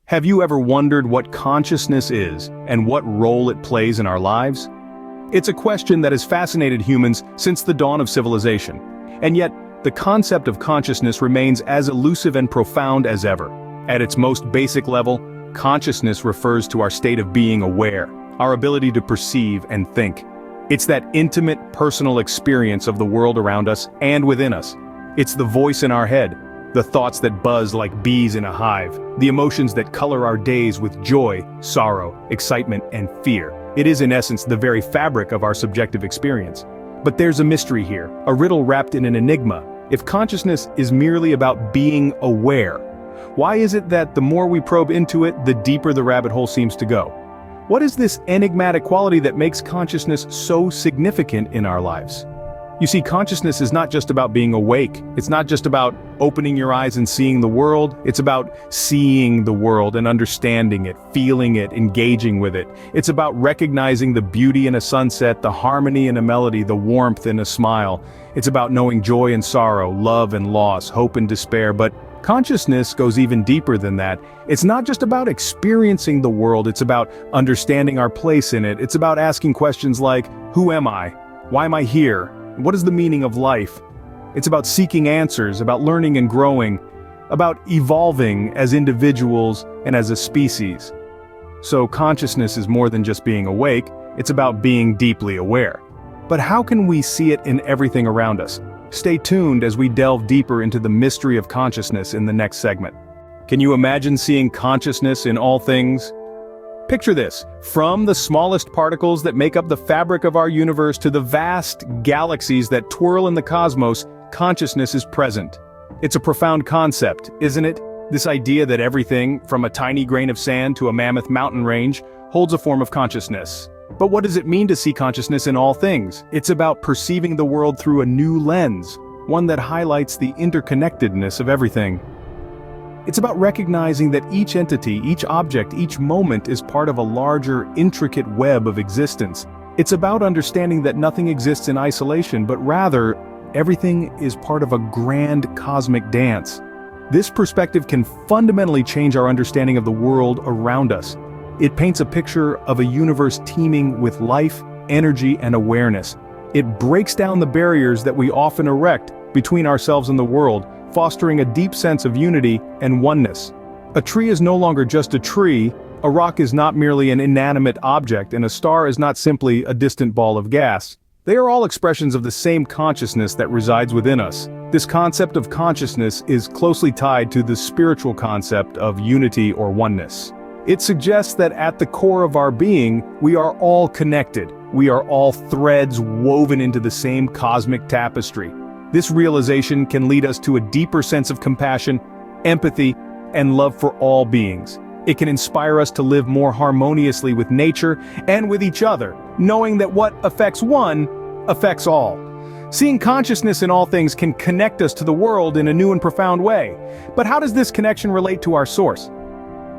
Have you ever wondered what consciousness is and what role it plays in our lives? It's a question that has fascinated humans since the dawn of civilization. And yet, the concept of consciousness remains as elusive and profound as ever. At its most basic level, consciousness refers to our state of being aware, our ability to perceive and think. It's that intimate, personal experience of the world around us and within us. It's the voice in our head, the thoughts that buzz like bees in a hive, the emotions that color our days with joy, sorrow, excitement, and fear. It is in essence the very fabric of our subjective experience. But there's a mystery here, a riddle wrapped in an enigma. If consciousness is merely about being aware, why is it that the more we probe into it, the deeper the rabbit hole seems to go? What is this enigmatic quality that makes consciousness so significant in our lives? You see, consciousness is not just about being awake. It's not just about opening your eyes and seeing the world. It's about seeing the world and understanding it, feeling it, engaging with it. It's about recognizing the beauty in a sunset, the harmony in a melody, the warmth in a smile. It's about knowing joy and sorrow, love and loss, hope and despair. But consciousness goes even deeper than that. It's not just about experiencing the world. It's about understanding our place in it. It's about asking questions like, who am I? Why am I here? What is the meaning of life? It's about seeking answers, about learning and growing, about evolving as individuals and as a species. So consciousness is more than just being awake, it's about being deeply aware. But how can we see it in everything around us? Stay tuned as we delve deeper into the mystery of consciousness in the next segment. Can you imagine seeing consciousness in all things? Picture this, from the smallest particles that make up the fabric of our universe to the vast galaxies that twirl in the cosmos, consciousness is present. It's a profound concept, isn't it? This idea that everything, from a tiny grain of sand to a mammoth mountain range, holds a form of consciousness. But what does it mean to see consciousness in all things? It's about perceiving the world through a new lens, one that highlights the interconnectedness of everything. It's about recognizing that each entity, each object, each moment is part of a larger, intricate web of existence. It's about understanding that nothing exists in isolation, but rather, everything is part of a grand cosmic dance. This perspective can fundamentally change our understanding of the world around us. It paints a picture of a universe teeming with life, energy, and awareness. It breaks down the barriers that we often erect between ourselves and the world, fostering a deep sense of unity and oneness. A tree is no longer just a tree, a rock is not merely an inanimate object, and a star is not simply a distant ball of gas. They are all expressions of the same consciousness that resides within us. This concept of consciousness is closely tied to the spiritual concept of unity or oneness. It suggests that at the core of our being, we are all connected. We are all threads woven into the same cosmic tapestry. This realization can lead us to a deeper sense of compassion, empathy, and love for all beings. It can inspire us to live more harmoniously with nature and with each other, knowing that what affects one affects all. Seeing consciousness in all things can connect us to the world in a new and profound way. But how does this connection relate to our source?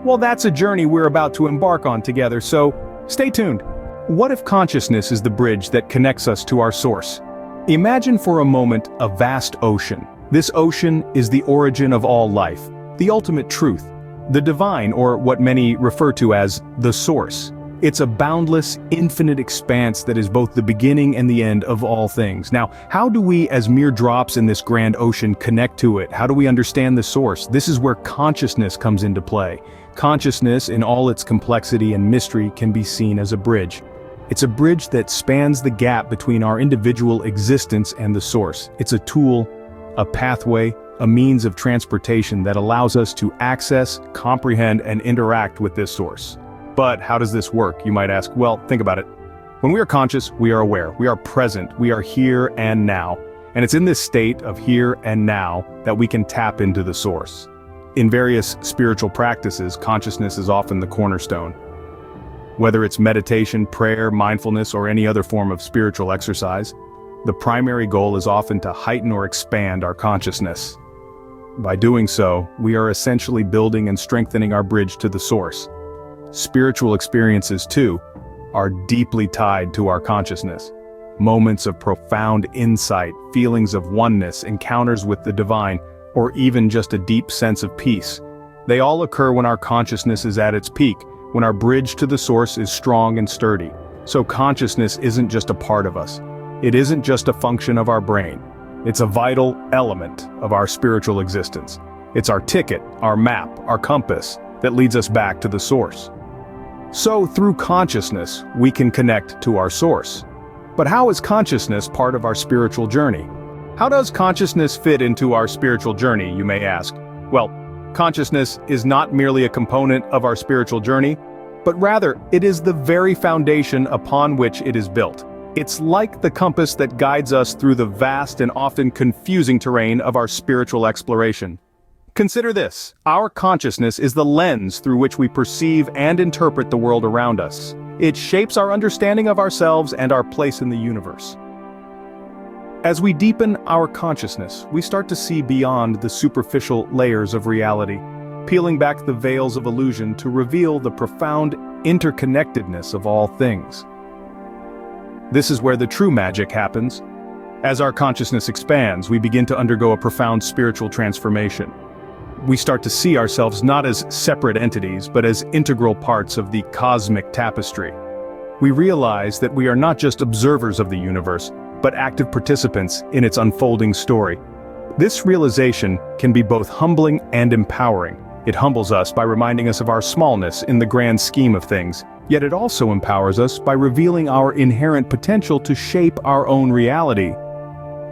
Well, that's a journey we're about to embark on together, so stay tuned. What if consciousness is the bridge that connects us to our source? Imagine for a moment a vast ocean. This ocean is the origin of all life, the ultimate truth, the divine, or what many refer to as the source. It's a boundless, infinite expanse that is both the beginning and the end of all things. Now, how do we as mere drops in this grand ocean connect to it? How do we understand the source? This is where consciousness comes into play. Consciousness, in all its complexity and mystery, can be seen as a bridge. It's a bridge that spans the gap between our individual existence and the source. It's a tool, a pathway, a means of transportation that allows us to access, comprehend, and interact with this source. But how does this work, you might ask? Well, think about it. When we are conscious, we are aware, we are present, we are here and now. And it's in this state of here and now that we can tap into the source. In various spiritual practices, consciousness is often the cornerstone. Whether it's meditation, prayer, mindfulness, or any other form of spiritual exercise, the primary goal is often to heighten or expand our consciousness. By doing so, we are essentially building and strengthening our bridge to the source. Spiritual experiences, too, are deeply tied to our consciousness. Moments of profound insight, feelings of oneness, encounters with the divine, or even just a deep sense of peace. They all occur when our consciousness is at its peak, when our bridge to the source is strong and sturdy. So consciousness isn't just a part of us. It isn't just a function of our brain. It's a vital element of our spiritual existence. It's our ticket, our map, our compass that leads us back to the source. So through consciousness, we can connect to our source. But how is consciousness part of our spiritual journey? How does consciousness fit into our spiritual journey, you may ask? Well, consciousness is not merely a component of our spiritual journey, but rather it is the very foundation upon which it is built. It's like the compass that guides us through the vast and often confusing terrain of our spiritual exploration. Consider this: our consciousness is the lens through which we perceive and interpret the world around us. It shapes our understanding of ourselves and our place in the universe. As we deepen our consciousness, we start to see beyond the superficial layers of reality, peeling back the veils of illusion to reveal the profound interconnectedness of all things. This is where the true magic happens. As our consciousness expands, we begin to undergo a profound spiritual transformation. We start to see ourselves not as separate entities, but as integral parts of the cosmic tapestry. We realize that we are not just observers of the universe, but active participants in its unfolding story. This realization can be both humbling and empowering. It humbles us by reminding us of our smallness in the grand scheme of things, yet it also empowers us by revealing our inherent potential to shape our own reality.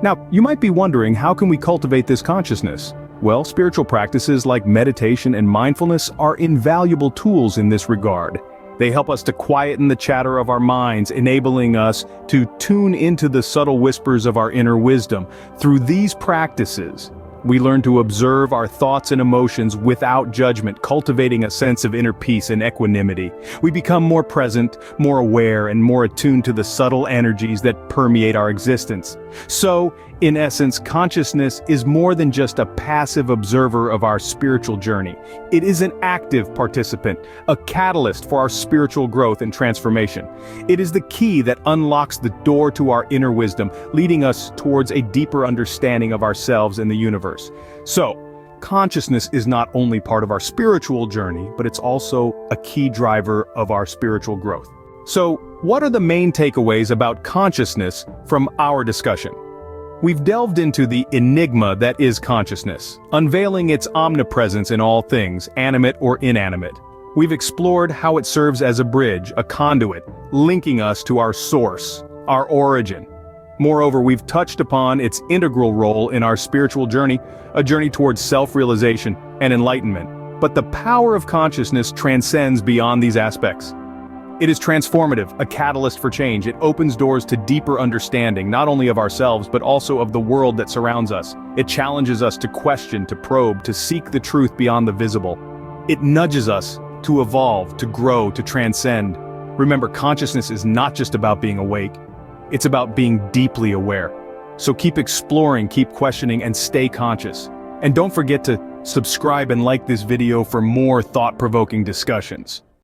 Now, you might be wondering, how can we cultivate this consciousness? Well, spiritual practices like meditation and mindfulness are invaluable tools in this regard. They help us to quieten the chatter of our minds, enabling us to tune into the subtle whispers of our inner wisdom. Through these practices, we learn to observe our thoughts and emotions without judgment, cultivating a sense of inner peace and equanimity. We become more present, more aware, and more attuned to the subtle energies that permeate our existence. So, in essence, consciousness is more than just a passive observer of our spiritual journey. It is an active participant, a catalyst for our spiritual growth and transformation. It is the key that unlocks the door to our inner wisdom, leading us towards a deeper understanding of ourselves and the universe. So, consciousness is not only part of our spiritual journey, but it's also a key driver of our spiritual growth. So, what are the main takeaways about consciousness from our discussion? We've delved into the enigma that is consciousness, unveiling its omnipresence in all things, animate or inanimate. We've explored how it serves as a bridge, a conduit, linking us to our source, our origin. Moreover, we've touched upon its integral role in our spiritual journey, a journey towards self-realization and enlightenment. But the power of consciousness transcends beyond these aspects. It is transformative, a catalyst for change. It opens doors to deeper understanding, not only of ourselves, but also of the world that surrounds us. It challenges us to question, to probe, to seek the truth beyond the visible. It nudges us to evolve, to grow, to transcend. Remember, consciousness is not just about being awake. It's about being deeply aware. So keep exploring, keep questioning, and stay conscious. And don't forget to subscribe and like this video for more thought-provoking discussions.